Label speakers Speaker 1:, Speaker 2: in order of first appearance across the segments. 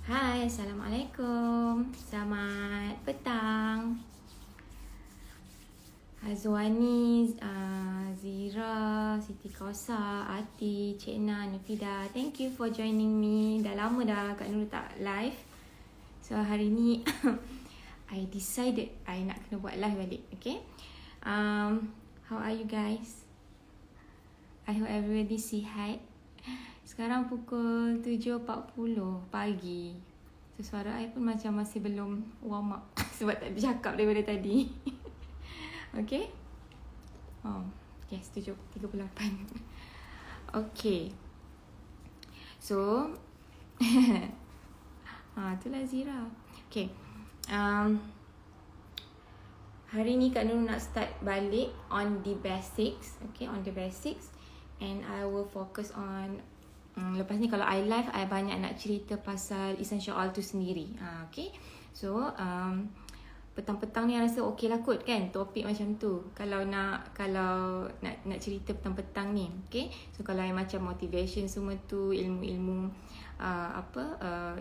Speaker 1: Hai, Assalamualaikum. Selamat petang. Azwani, Zira, Siti Kausa, Ati, Cik Na, Nufida. Thank you for joining me. Dah lama dah Kak Nurul tak live. So hari ni I decided I nak kena buat live balik. Okay. How are you guys? I hope everybody sihat. Sekarang pukul 7.40 pagi. So suara I pun macam masih belum warm up sebab tak bercakap daripada tadi. Okay. Yes, 7.38. Okay. So itulah Zira. Okay. Hari ni Kak Nurul nak start balik on the basics. Okay, on the basics. And I will focus on lepas ni kalau I live, I banyak nak cerita pasal essential oil tu sendiri. Okay. So petang-petang ni I rasa okey lah kot kan, topik macam tu. Kalau nak cerita petang-petang ni. Okay. So kalau I macam motivation semua tu, ilmu-ilmu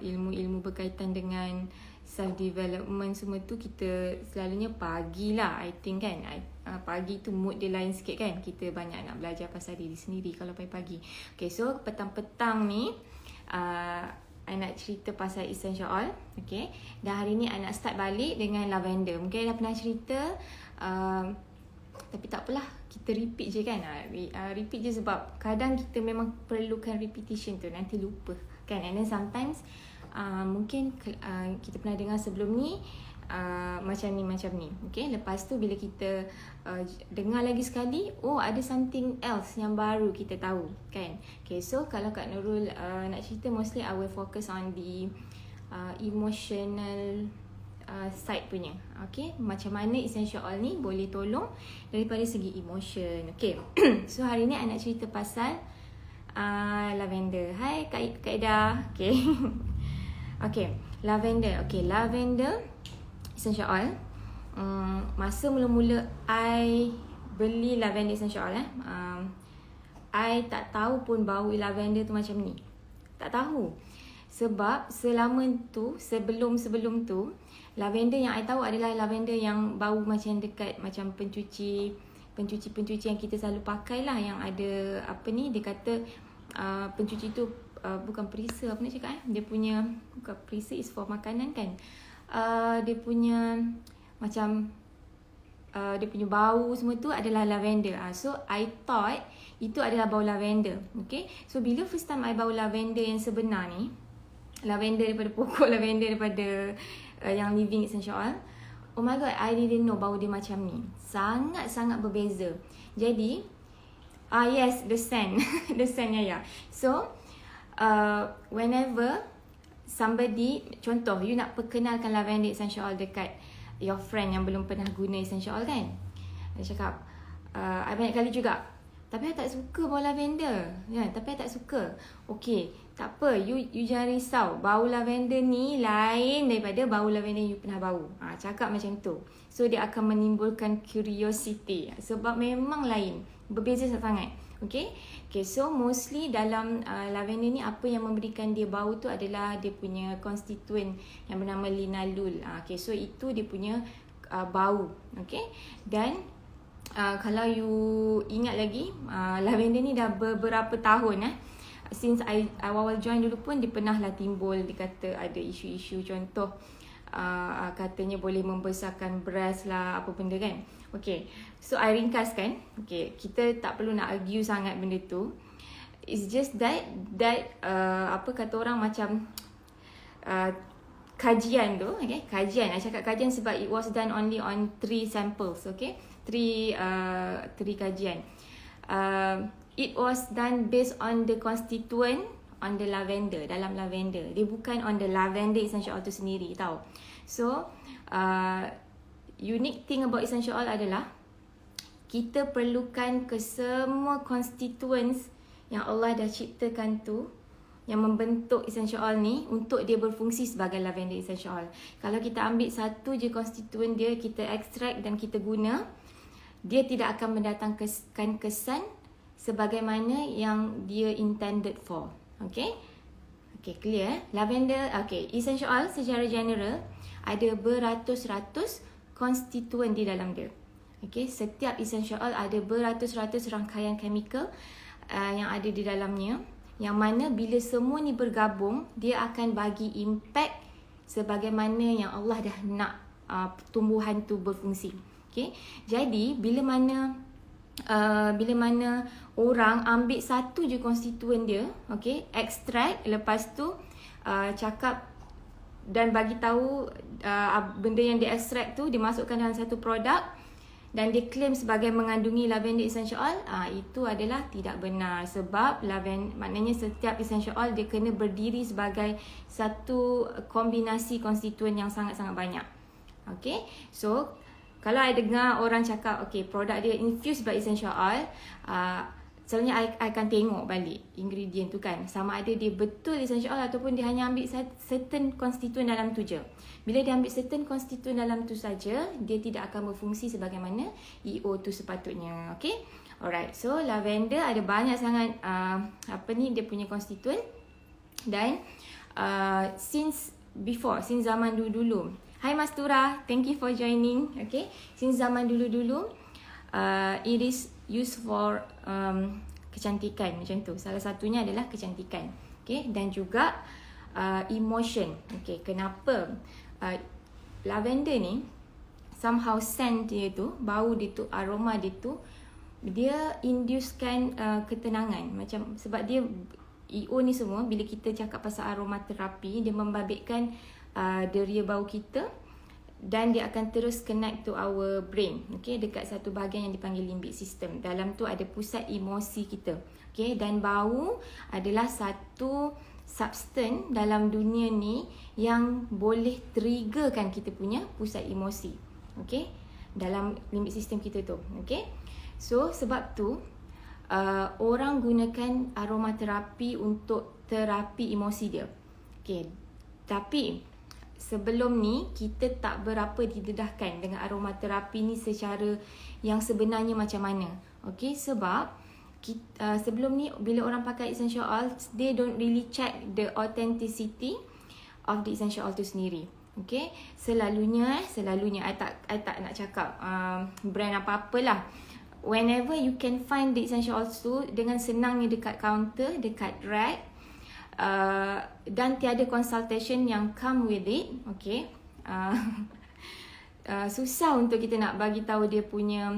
Speaker 1: ilmu-ilmu berkaitan dengan self development semua tu, kita selalunya pagi lah, I think kan. Pagi tu mood dia lain sikit kan. Kita banyak nak belajar pasal diri sendiri kalau pagi-pagi. Okay, so petang-petang ni I nak cerita pasal essential oil. Okay. Dan hari ni I nak start balik dengan lavender. Mungkin I dah pernah cerita, tapi tak apalah, kita repeat je kan. Repeat je sebab kadang kita memang perlukan repetition tu, nanti lupa kan. And then sometimes mungkin kita pernah dengar sebelum ni, macam ni. Okay. Lepas tu bila kita dengar lagi sekali, ada something else yang baru kita tahu kan. Okay, so kalau Kak Nurul nak cerita, mostly I will focus on the emotional side punya. Okay, macam mana essential oil ni boleh tolong daripada segi emotion. Okay. So hari ni I nak cerita pasal lavender. Hai Kak Ida. Okay. Okay, lavender. Okay, lavender essential oil. Masa mula-mula I beli lavender essential oil, I tak tahu pun bau lavender tu macam ni. Tak tahu. Sebab sebelum tu, lavender yang I tahu adalah lavender yang bau macam dekat macam pencuci yang kita selalu pakai lah, yang ada dia kata pencuci tu bukan perisa, apa nak cakap dia punya, bukan perisa is for makanan kan. Dia punya macam dia punya bau semua tu adalah lavender. So I thought itu adalah bau lavender. Okay. So bila first time I bau lavender yang sebenar ni, lavender daripada pokok lavender, daripada yang living essential oil, oh my god, I didn't know bau dia macam ni. Sangat-sangat berbeza. Jadi yes, the scent. The scent ya. So whenever somebody, contoh you nak perkenalkan lavender essential oil dekat your friend yang belum pernah guna essential oil kan, dia cakap, I banyak kali juga, tapi I tak suka bau lavender ya, tapi I tak suka. Okay, tak apa, you jangan risau, bau lavender ni lain daripada bau lavender you pernah bau. Cakap macam tu. So dia akan menimbulkan curiosity, sebab memang lain, berbeza sangat. Okay, so mostly dalam lavender ni, apa yang memberikan dia bau tu adalah dia punya konstituen yang bernama linalool. Okay, so itu dia punya bau. Okay, dan kalau you ingat lagi, lavender ni dah beberapa tahun since I awal join dulu pun dia pernah lah timbul, dia kata ada isu-isu, contoh katanya boleh membesarkan breast lah, apa benda kan. Okay, so I ringkaskan. Okay, kita tak perlu nak argue sangat benda tu. It's just that apa kata orang, macam kajian tu. Okay, kajian. I cakap kajian sebab it was done only on 3 samples. Okay, 3 kajian. It was done based on the constituent on the lavender, dalam lavender. Dia bukan on the lavender essential oil tu sendiri, tau. So unique thing about essential oil adalah kita perlukan ke semua constituents yang Allah dah ciptakan tu, yang membentuk essential oil ni untuk dia berfungsi sebagai lavender essential oil. Kalau kita ambil satu je constituent dia, kita extract dan kita guna, dia tidak akan mendatangkan kesan sebagaimana yang dia intended for. Okay. Okay, clear. Lavender, okay, essential oil secara general ada beratus-ratus konstituen di dalam dia. Okay, setiap essential oil ada beratus-ratus rangkaian chemical yang ada di dalamnya, yang mana bila semua ni bergabung, dia akan bagi impact sebagaimana yang Allah dah nak tumbuhan tu berfungsi. Okay, jadi bila mana orang ambil satu je konstituen dia, okay, extract, lepas tu cakap dan bagi tahu benda yang dia extract tu dimasukkan dalam satu produk dan dia claim sebagai mengandungi lavender essential oil, itu adalah tidak benar, sebab maknanya setiap essential oil dia kena berdiri sebagai satu kombinasi konstituen yang sangat-sangat banyak. Okay, so kalau I dengar orang cakap okay, produk dia infused by essential oil, selalunya I akan tengok balik ingredient tu kan, sama ada dia betul essential oil ataupun dia hanya ambil certain konstituen dalam tu je. Bila dia ambil certain konstituen dalam tu saja, dia tidak akan berfungsi sebagaimana EO tu sepatutnya. Okay, alright. So lavender ada banyak sangat dia punya konstituen, dan since zaman dulu-dulu. Hai Mas Tura, thank you for joining. Okay, since zaman dulu-dulu, it is used for kecantikan macam tu. Salah satunya adalah kecantikan. Okay, dan juga emotion. Okay, kenapa lavender ni somehow scent dia tu, bau dia tu, aroma dia tu, dia inducekan ketenangan. Macam sebab dia EO ni semua, bila kita cakap pasal aromaterapi, dia membabitkan deria bau kita dan dia akan terus connect to our brain, okay, dekat satu bahagian yang dipanggil limbic system. Dalam tu ada pusat emosi kita, okay, dan bau adalah satu substance dalam dunia ni yang boleh triggerkan kita punya pusat emosi, okay, dalam limbic system kita tu, okay. So sebab tu orang gunakan aromaterapi untuk terapi emosi dia, okay. Tapi sebelum ni kita tak berapa didedahkan dengan aromaterapi ni secara yang sebenarnya macam mana. Okay, sebab sebelum ni bila orang pakai essential oil, they don't really check the authenticity of the essential oil tu sendiri. Okay, selalunya I tak nak cakap brand apa-apalah. Whenever you can find the essential oils tu dengan senangnya dekat counter, dekat rack, dan tiada consultation yang come with it, okay. Susah untuk kita nak bagi tahu dia punya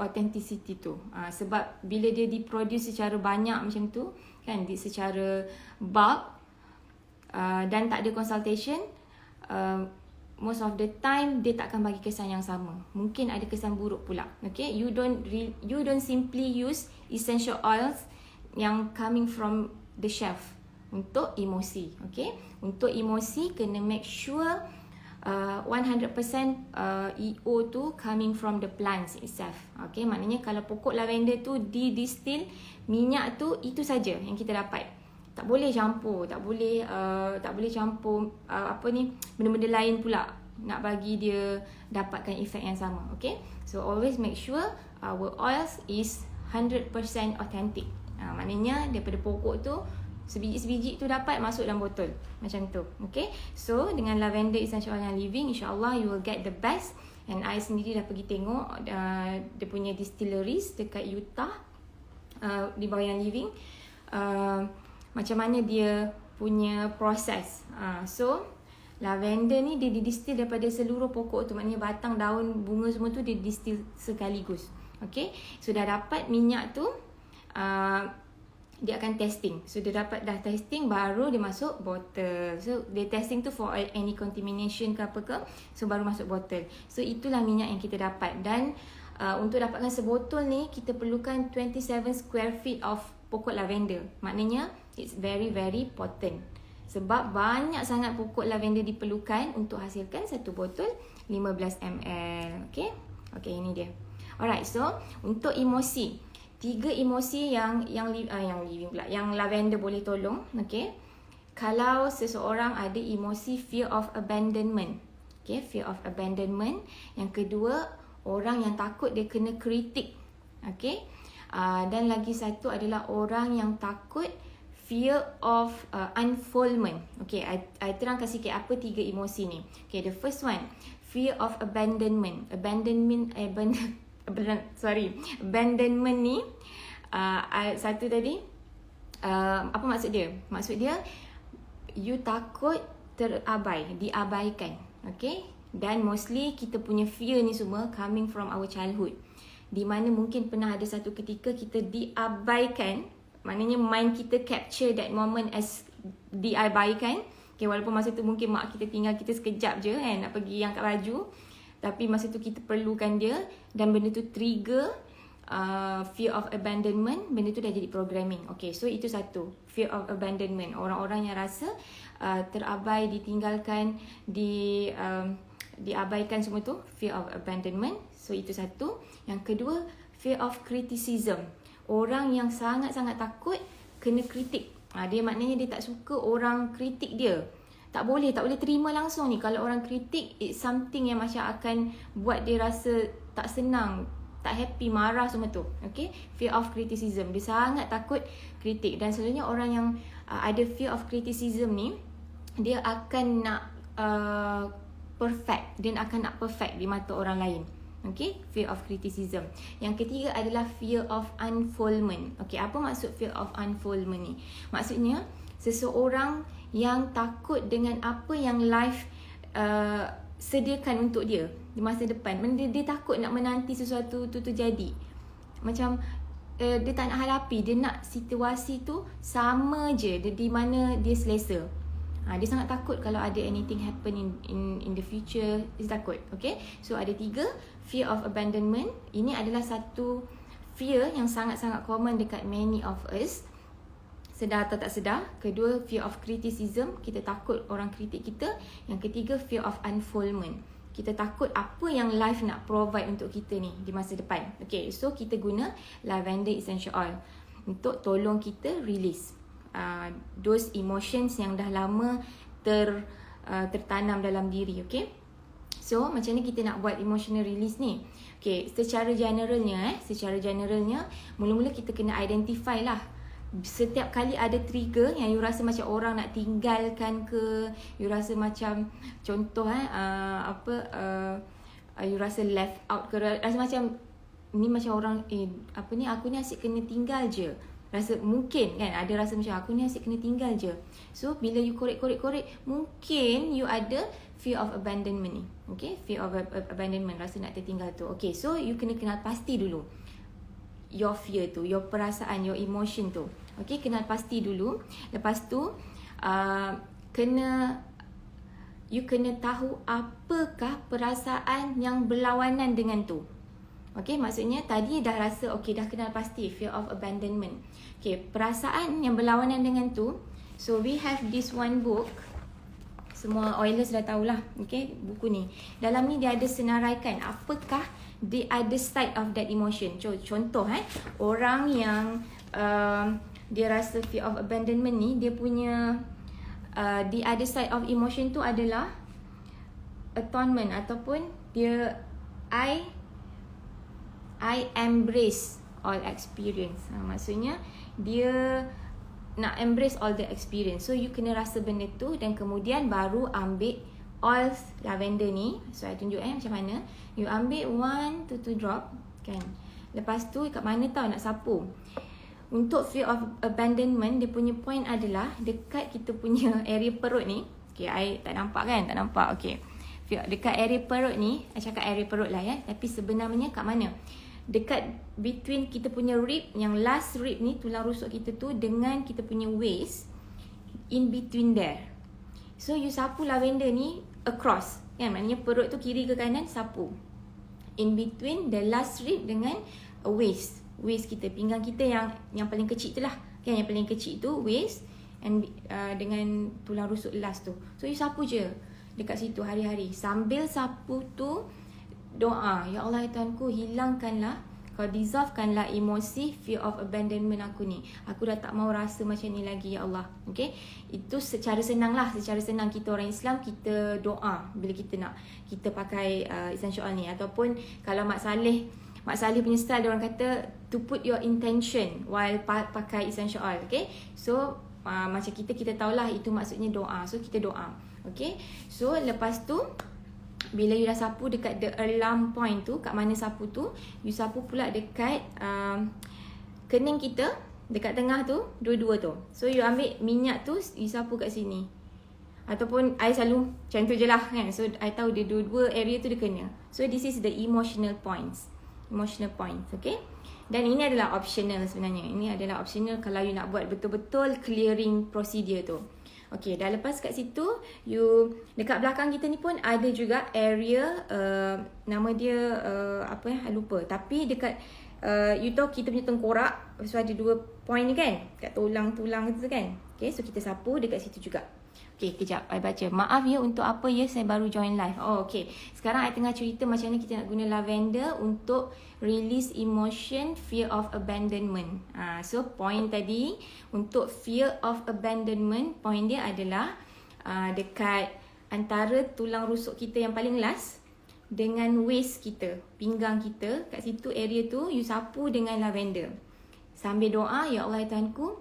Speaker 1: authenticity tu, sebab bila dia diproduce secara banyak macam tu kan, secara bulk, dan tak ada consultation, most of the time dia tak akan bagi kesan yang sama. Mungkin ada kesan buruk pula. Okay, you don't simply use essential oils yang coming from the shelf untuk emosi. Okay, untuk emosi kena make sure 100% EO tu coming from the plants itself. Okay, maknanya kalau pokok lavender tu didistill, minyak tu itu saja yang kita dapat. Tak boleh campur, tak boleh campur benda-benda lain pula nak bagi dia dapatkan efek yang sama. Okay, so always make sure our oils is 100% authentic. Maknanya daripada pokok tu sebiji-sebiji tu dapat masuk dalam botol macam tu. Okay, so dengan lavender essential oil yang living, insyaAllah you will get the best. And I sendiri dah pergi tengok dia punya distilleries dekat Utah, di bawah yang living, macam mana dia punya proses. So lavender ni dia didistill daripada seluruh pokok tu, maknanya batang, daun, bunga semua tu dia distill sekaligus. Okay, so dah dapat minyak tu, dia akan testing. So dia dapat dah testing, baru dia masuk botol. So dia testing tu for any contamination ke apa ke, so baru masuk botol. So itulah minyak yang kita dapat. Dan untuk dapatkan sebotol ni, kita perlukan 27 square feet of pokok lavender. Maknanya it's very very potent, sebab banyak sangat pokok lavender diperlukan untuk hasilkan satu botol 15 ml. Okay, ini dia. Alright, so untuk emosi, 3 emosi yang living pula, yang lavender boleh tolong. Okay, kalau seseorang ada emosi fear of abandonment, okay, fear of abandonment. Yang kedua, orang yang takut dia kena kritik. Okay, dan lagi satu adalah orang yang takut fear of unfoldment. Okay, I terangkan sikit apa 3 emosi ni. Okay, the first one, fear of abandonment. Abandonment ni satu tadi, apa maksud dia? Maksud dia you takut diabaikan. Okay, dan mostly kita punya fear ni semua coming from our childhood, di mana mungkin pernah ada satu ketika kita diabaikan. Maknanya mind kita capture that moment as diabaikan. Okay, walaupun masa tu mungkin mak kita tinggal kita sekejap je kan, nak pergi angkat baju, tapi masa tu kita perlukan dia, dan benda tu trigger fear of abandonment. Benda tu dah jadi programming. Okay, so itu satu, fear of abandonment. Orang-orang yang rasa terabai, ditinggalkan, diabaikan, semua tu fear of abandonment. So itu satu. Yang kedua, fear of criticism. Orang yang sangat-sangat takut kena kritik. Dia maknanya dia tak suka orang kritik dia. Tak boleh terima langsung ni. Kalau orang kritik, it's something yang macam akan buat dia rasa tak senang, tak happy, marah, semua tu. Okay, fear of criticism. Dia sangat takut kritik. Dan selalunya orang yang ada fear of criticism ni, dia akan nak perfect. Dia akan nak perfect di mata orang lain. Okay, fear of criticism. Yang ketiga adalah fear of unfoldment. Okay, apa maksud fear of unfoldment ni? Maksudnya, seseorang yang takut dengan apa yang life sediakan untuk dia di masa depan. Dia takut nak menanti sesuatu tu jadi. Macam dia tak nak hadapi, dia nak situasi tu sama je, di mana dia selesa. Dia sangat takut kalau ada anything happen in the future. Dia takut. Okay, so ada 3, fear of abandonment. Ini adalah satu fear yang sangat-sangat common dekat many of us, sedar atau tak sedar. Kedua, fear of criticism. Kita takut orang kritik kita. Yang ketiga, fear of unfoldment. Kita takut apa yang life nak provide untuk kita ni di masa depan. Okay, so kita guna lavender essential oil untuk tolong kita release those emotions yang dah lama tertanam dalam diri. Okay, so macam ni kita nak buat emotional release ni. Okay, secara generalnya mula-mula kita kena identify lah. Setiap kali ada trigger yang you rasa macam orang nak tinggalkan ke, you rasa macam, contoh you rasa left out ke, rasa macam ni macam orang aku ni asyik kena tinggal je. Rasa mungkin kan ada rasa macam aku ni asyik kena tinggal je. So bila you korek, mungkin you ada fear of abandonment ni. Okay, fear of abandonment, rasa nak tertinggal tu. Okay, so you kena kenal pasti dulu your fear tu, your perasaan, your emotion tu. Okay, kenal pasti dulu. Lepas tu you kena tahu apakah perasaan yang berlawanan dengan tu. Okay, maksudnya tadi dah rasa, okay, dah kenal pasti fear of abandonment. Okay, perasaan yang berlawanan dengan tu. So we have this one book. Semua oilers dah tahulah. Okay, buku ni. Dalam ni dia ada senaraikan apakah the other side of that emotion. Contoh orang yang dia rasa fear of abandonment ni, dia punya the other side of emotion tu adalah atonement, ataupun dia I embrace all experience. Maksudnya dia nak embrace all the experience. So you kena rasa benda tu, dan kemudian baru ambil oil lavender ni. So I tunjuk macam mana. You ambil 1 to 2 drop kan. Lepas tu kat mana tau nak sapu. Untuk fear of abandonment, dia punya point adalah dekat kita punya area perut ni. Okay, I tak nampak kan? Tak nampak. Okay, dekat area perut ni, I cakap area perut lah ya. Tapi sebenarnya kat mana? Dekat between kita punya rib, yang last rib ni, tulang rusuk kita tu, dengan kita punya waist, in between there. So you sapu lavender ni across kan, maknanya perut tu kiri ke kanan, sapu in between the last rib dengan waist kita, pinggang kita yang paling kecil tu lah kan, yang paling kecil tu waist, and dengan tulang rusuk last tu. So you sapu je dekat situ hari-hari. Sambil sapu tu doa, ya Allah ya Tuhanku, hilangkanlah, kau dissolvekanlah emosi fear of abandonment aku ni. Aku dah tak mau rasa macam ni lagi ya Allah. Okay, itu secara senang lah. Secara senang kita orang Islam, kita doa bila kita pakai essential oil ni. Ataupun kalau Mak Saleh punya style, dia orang kata to put your intention while pakai essential oil. Okay, so macam kita tahulah itu maksudnya doa. So kita doa. Okay. So lepas tu bila you dah sapu dekat the alarm point tu, kat mana sapu tu, you sapu pula dekat kening kita, dekat tengah tu, dua-dua tu. So you ambil minyak tu, you sapu kat sini. Ataupun I selalu macam tu je lah kan. So I tahu dia dua-dua area tu dia kena. So this is the emotional points. Emotional points, okay. Dan ini adalah optional sebenarnya. Ini adalah optional kalau you nak buat betul-betul clearing procedure tu. Okay, dah lepas kat situ, you dekat belakang kita ni pun ada juga area, nama dia apa ya, I lupa. Tapi dekat you tahu kita punya tengkorak, so ada 2 point ni kan, kat tulang-tulang tu kan. Okay, so kita sapu dekat situ juga. Okay, kejap, I baca. Maaf ya untuk apa ya, saya baru join live. Oh, okay. Sekarang I tengah cerita macam mana kita nak guna lavender untuk release emotion, fear of abandonment. So, point tadi, untuk fear of abandonment, point dia adalah dekat antara tulang rusuk kita yang paling last dengan waist kita, pinggang kita. Kat situ area tu, you sapu dengan lavender. Sambil doa, ya Allah Tuhanku,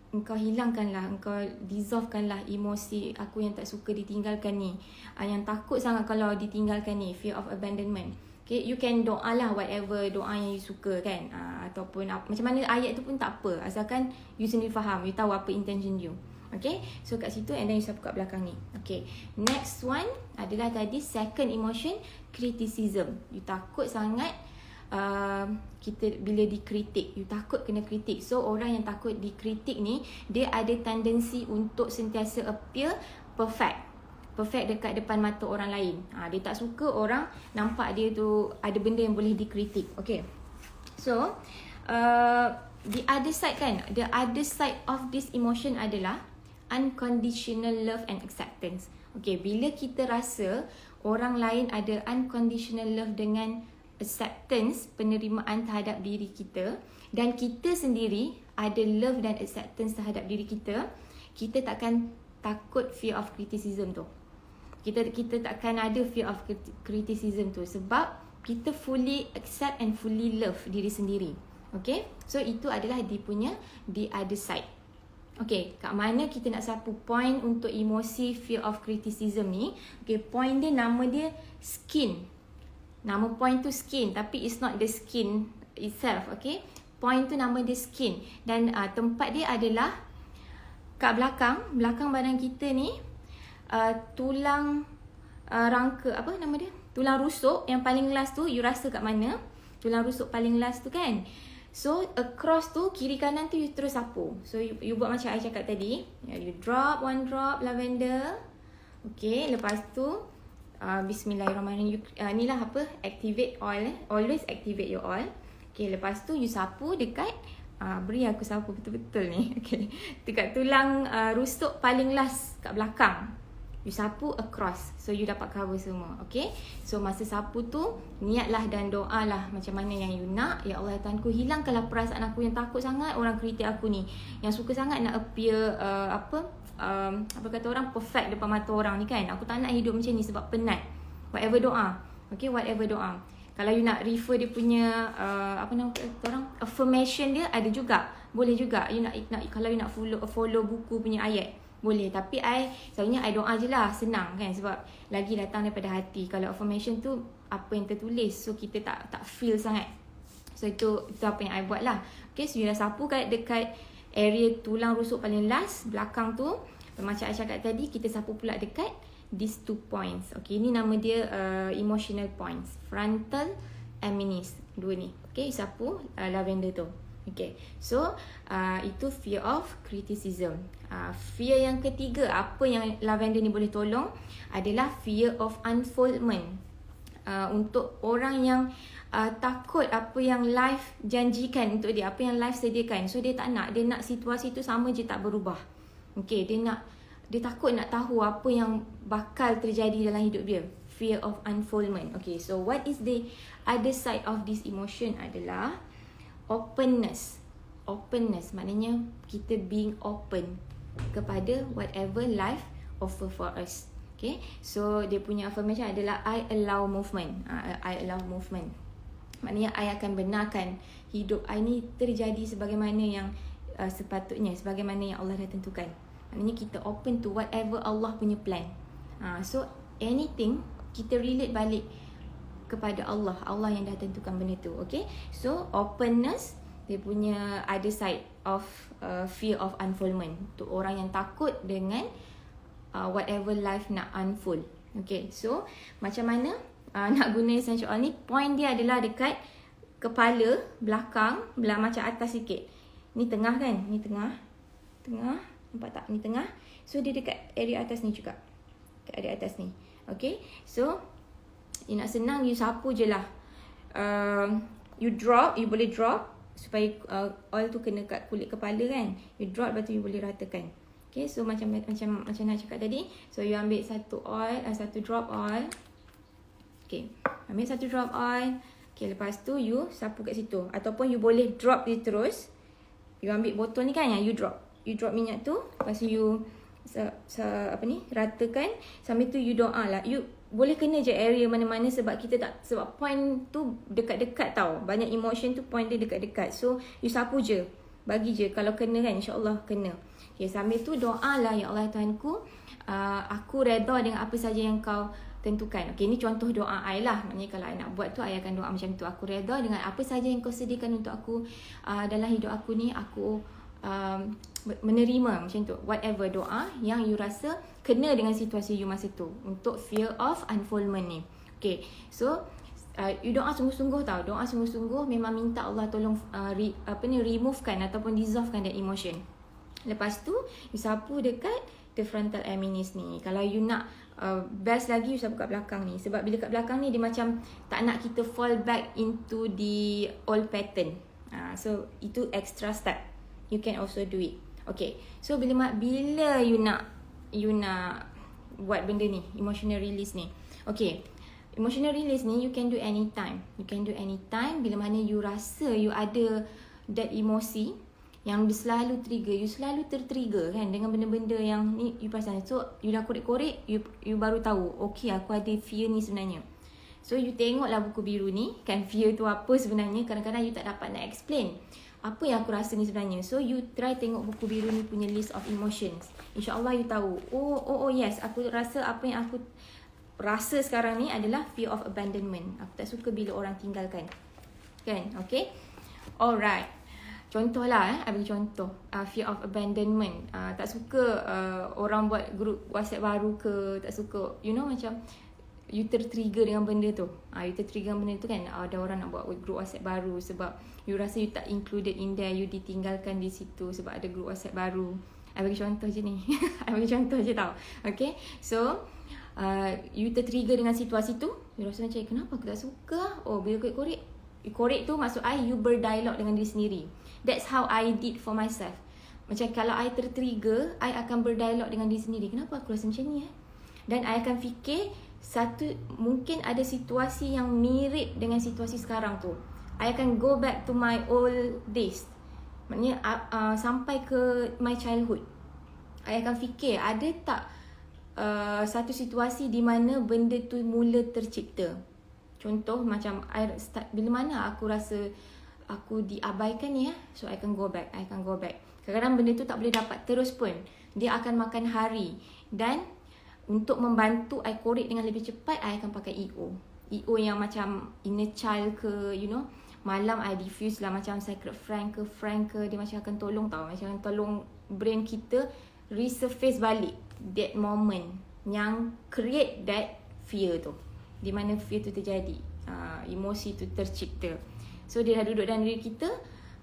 Speaker 1: Engkau hilangkanlah, Engkau dissolvekanlah emosi aku yang tak suka ditinggalkan ni, yang takut sangat kalau ditinggalkan ni, fear of abandonment. Okay, you can doa lah whatever doa yang you suka kan, ataupun macam mana ayat tu pun tak apa, asalkan you sendiri faham, you tahu apa intention you. Okay, so kat situ and then you sapu kat belakang ni. Okay, next one adalah tadi second emotion, criticism. You takut sangat kita bila dikritik, you takut kena kritik. So orang yang takut dikritik ni, dia ada tendensi untuk sentiasa appear perfect dekat depan mata orang lain. Dia tak suka orang nampak dia tu ada benda yang boleh dikritik. Okay, so the other side kan, the other side of this emotion adalah unconditional love and acceptance. Okay, bila kita rasa orang lain ada unconditional love dengan acceptance, penerimaan terhadap diri kita, dan kita sendiri ada love dan acceptance terhadap diri kita, kita takkan takut fear of criticism tu. Kita takkan ada fear of criticism tu sebab kita fully accept and fully love diri sendiri. Okay, so itu adalah dia punya the other side. Okay, kat mana kita nak sapu point untuk emosi fear of criticism ni? Okay, point dia, nama dia skin. Nama point tu skin, tapi it's not the skin itself. Okay, point tu nama dia skin. Dan tempat dia adalah kat belakang badan kita ni, tulang rangka, apa nama dia, tulang rusuk yang paling last tu. You rasa kat mana tulang rusuk paling last tu kan? So across tu, kiri kanan tu you terus sapu. So you buat macam I cakap tadi, you drop 1 drop lavender. Okay, lepas tu Bismillahirrahmanirrahim. Ni lah apa, activate oil. Always activate your oil. Okay, lepas tu you sapu dekat beri aku sapu betul-betul ni. Okay, dekat tulang rusuk paling last kat belakang, you sapu across, so you dapat cover semua. Okay, so masa sapu tu niatlah dan doalah macam mana yang you nak. Ya Allah Tuhanku, hilangkanlah perasaan aku yang takut sangat orang kritik aku ni, yang suka sangat nak appear apa kata orang, perfect depan mata orang ni kan. Aku tak nak hidup macam ni sebab penat. Whatever doa. Okay, whatever doa. Kalau you nak refer dia punya apa nama kata orang, affirmation dia ada juga. Boleh juga. You nak kalau you nak follow buku punya ayat, boleh. Tapi selalunya I doa je lah, senang kan, sebab lagi datang daripada hati. Kalau affirmation tu apa yang tertulis, so kita tak feel sangat. So itu apa yang I buat lah. Okay, so you dah sapu dekat area tulang rusuk paling last belakang tu. Macam I cakap tadi, kita sapu pula dekat these 2 points. Okay, ini nama dia emotional points, frontal and minis, dua ni. Okay, sapu lavender tu. Okay, so itu fear of criticism. Fear yang ketiga, apa yang lavender ni boleh tolong, adalah fear of unfoldment. Untuk orang yang takut apa yang life janjikan untuk dia, apa yang life sediakan. So dia tak nak, dia nak situasi tu sama je, tak berubah. Okay, dia takut nak tahu apa yang bakal terjadi dalam hidup dia. Fear of unfoldment. Okay, so what is the other side of this emotion adalah openness. Openness maknanya kita being open kepada whatever life offer for us. Okay, so dia punya affirmation adalah I allow movement. I allow movement. Maknanya I akan benarkan hidup I ni terjadi sebagaimana yang sepatutnya, sebagaimana yang Allah dah tentukan. Maknanya kita open to whatever Allah punya plan. So anything kita relate balik kepada Allah. Allah yang dah tentukan benda tu. Okay, so openness, dia punya other side of fear of unfoldment. Untuk orang yang takut dengan whatever life nak unfold. Okay, so macam mana nak guna essential oil ni? Point dia adalah dekat kepala, belakang, belah macam atas sikit. Ni tengah kan? Ni tengah. Tengah. Nampak tak? Ni tengah. So dia dekat area atas ni juga. Dekat area atas ni. Okay, so you nak senang, you sapu je lah. You boleh drop supaya oil tu kena kat kulit kepala kan. You drop, lepas tu you boleh ratakan. Okay, so macam nak cakap tadi. So you ambil satu drop oil. Okay, ambil satu drop oil. Okay, lepas tu you sapu kat situ. Ataupun you boleh drop dia terus. You ambil botol ni kan yang you drop. You drop minyak tu. Lepas tu you ratakan. Sambil tu you doa lah. You boleh kena je area mana-mana sebab point tu dekat-dekat tau. Banyak emotion tu point dia dekat-dekat. So you sapu je. Bagi je. Kalau kena kan, insyaAllah kena. Okay, sambil tu doa lah, ya Allah Tuhanku, aku redha dengan apa saja yang kau tentukan. Okay, ni contoh doa I lah. Maknanya kalau I nak buat tu, I akan doa macam tu. Aku redha dengan apa saja yang kau sediakan untuk aku dalam hidup aku ni. Aku menerima macam tu. Whatever doa yang you rasa kena dengan situasi you masa tu. Untuk fear of unfoldment ni. Okay, so you doa sungguh-sungguh tau. Doa sungguh-sungguh memang minta Allah tolong removekan ataupun dissolvekan that emotion. Lepas tu you sapu dekat the frontal eminis ni. Kalau you nak best lagi, you sapu kat belakang ni. Sebab bila kat belakang ni dia macam tak nak kita fall back into the old pattern. So itu extra step. You can also do it. Okay, so bila you nak buat benda ni, emotional release ni. Okay, emotional release ni you can do anytime. You can do anytime bila mana you rasa you ada that emosi yang selalu trigger, you selalu tertrigger kan dengan benda-benda yang ni you perasan. So you dah korek-korek, you baru tahu, okay aku ada fear ni sebenarnya. So you tengoklah buku biru ni kan, fear tu apa sebenarnya. Kadang-kadang you tak dapat nak explain apa yang aku rasa ni sebenarnya. So you try tengok buku biru ni punya list of emotions. InsyaAllah you tahu, oh yes, aku rasa apa yang aku rasa sekarang ni adalah fear of abandonment. Aku tak suka bila orang tinggalkan. Kan? Okay? Alright. Contohlah, I bagi contoh. Fear of abandonment. Tak suka orang buat group WhatsApp baru ke. Tak suka, macam you tertrigger dengan benda tu. You tertrigger dengan benda tu kan. Ada orang nak buat group WhatsApp baru sebab you rasa you tak included in there. You ditinggalkan di situ sebab ada group WhatsApp baru. I bagi contoh je ni. I bagi contoh je tau. Okay. So, you tertrigger dengan situasi tu. You rasa macam, kenapa aku tak suka? Oh, bila korek tu maksud you berdialog dengan diri sendiri. That's how I did for myself. Macam kalau I tertrigger, I akan berdialog dengan diri sendiri. Kenapa aku rasa macam ni? Dan I akan fikir mungkin ada situasi yang mirip dengan situasi sekarang tu. I akan go back to my old days. Maknanya sampai ke my childhood. I akan fikir ada tak satu situasi di mana benda tu mula tercipta. Contoh macam bila mana aku rasa aku diabaikan ni so I can go back. Kadang-kadang benda tu tak boleh dapat terus pun. Dia akan makan hari. Dan untuk membantu I korek dengan lebih cepat, I akan pakai EO yang macam inner child ke, malam I diffuse lah macam sacred frank ke, dia macam akan tolong tau. Macam akan tolong brain kita resurface balik that moment yang create that fear tu. Di mana fear tu terjadi, emosi tu tercipta. So dia dah duduk dalam diri kita.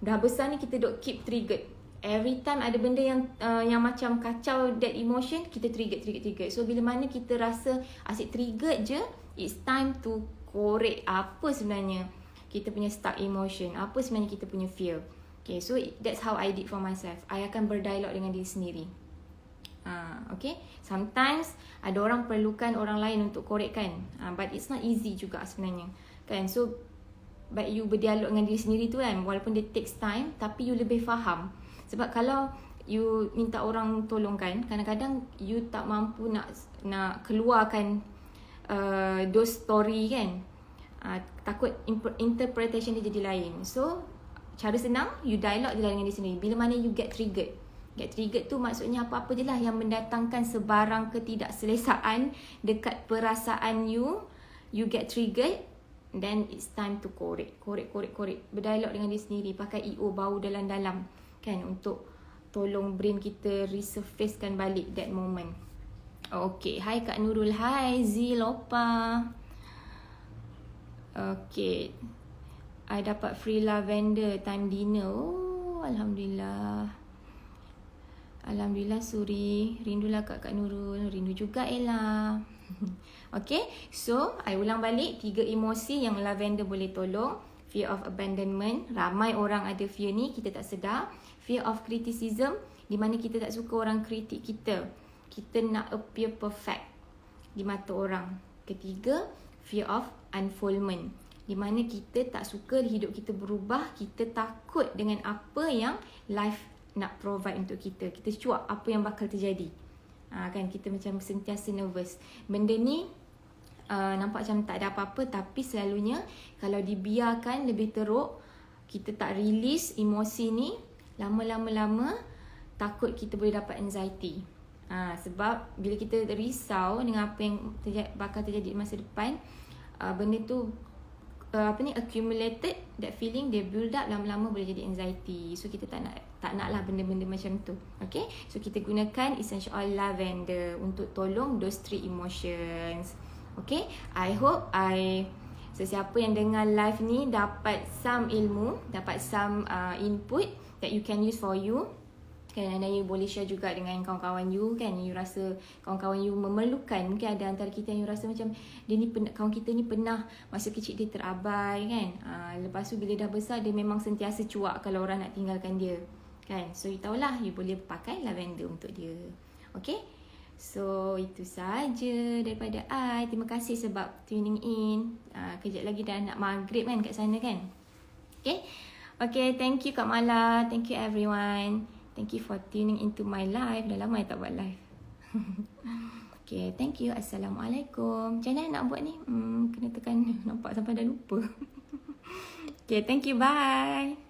Speaker 1: Dah besar ni kita duk keep triggered. Every time ada benda yang macam kacau that emotion, kita trigger. So bila mana kita rasa asyik triggered je, it's time to korek apa sebenarnya kita punya stuck emotion, apa sebenarnya kita punya fear. Okay, so that's how I did for myself. I akan berdialog dengan diri sendiri. Okay, sometimes ada orang perlukan orang lain untuk korekkan, but it's not easy juga sebenarnya kan. So but you berdialog dengan diri sendiri tu kan, walaupun dia takes time, tapi you lebih faham. Sebab kalau you minta orang tolong kan, kadang-kadang you tak mampu nak keluarkan those story kan. Takut interpretation dia jadi lain. So cara senang, you dialog je lah dengan diri sendiri. Bila mana you get triggered. Get triggered tu maksudnya apa-apa je lah yang mendatangkan sebarang ketidakselesaan dekat perasaan you. You get triggered, then it's time to korek. Berdialog dengan diri sendiri. Pakai EO, bau dalam-dalam. Kan, untuk tolong brain kita resurfacekan balik that moment. Okay, hai Kak Nurul. Hai Zilopa. Okay, I dapat free lavender time dinner. Oh, Alhamdulillah. Alhamdulillah Suri. Rindulah Kak Nurul. Rindu juga Ella. Okay, so I ulang balik 3 emosi yang lavender boleh tolong. Fear of abandonment. Ramai orang ada fear ni, kita tak sedar. Fear of criticism, di mana kita tak suka orang kritik kita. Kita nak appear perfect di mata orang. Ketiga, fear of unfoldment, di mana kita tak suka hidup kita berubah. Kita takut dengan apa yang life nak provide untuk kita. Kita cuak apa yang bakal terjadi. Kan kita macam sentiasa nervous. Benda ni nampak macam tak ada apa-apa, tapi selalunya kalau dibiarkan lebih teruk, kita tak release emosi ni, lama-lama takut kita boleh dapat anxiety. Sebab bila kita risau dengan apa yang bakal terjadi di masa depan, benda tu accumulated, that feeling dia build up, lama-lama boleh jadi anxiety. So kita tak nak lah benda-benda macam tu. Okay, so kita gunakan essential oil lavender untuk tolong those 3 emotions. Okay, I hope sesiapa yang dengar live ni dapat some ilmu, dapat some input that you can use for you. Kan, dan you boleh share juga dengan kawan-kawan you, kan. You rasa kawan-kawan you memerlukan. Mungkin ada antara kita yang you rasa macam kawan kita ni pernah masa kecil dia terabai, kan. Lepas tu bila dah besar dia memang sentiasa cuak kalau orang nak tinggalkan dia, kan. So you tahulah, you boleh pakai lavender untuk dia. Okay, so itu saja daripada I. Terima kasih sebab tuning in. Kejap lagi dah nak maghrib kan kat sana, kan. Okay, thank you Kak Mala. Thank you everyone. Thank you for tuning into my live. Dah lama I tak buat live. Okay, thank you. Assalamualaikum. Macam mana nak buat ni? Kena tekan. Nampak sampai dah lupa. Okay, thank you. Bye.